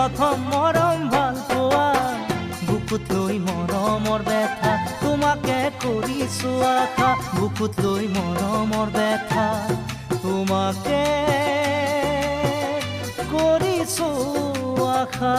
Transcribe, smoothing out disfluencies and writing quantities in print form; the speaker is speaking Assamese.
প্ৰথম মৰম ভাল পোৱা বুকুত লৈ মৰমৰ ব্যথা তোমাকে কৰিছো আশা বুকুত লৈ মৰমৰ ব্যথা তোমাকে কৰিছো আশা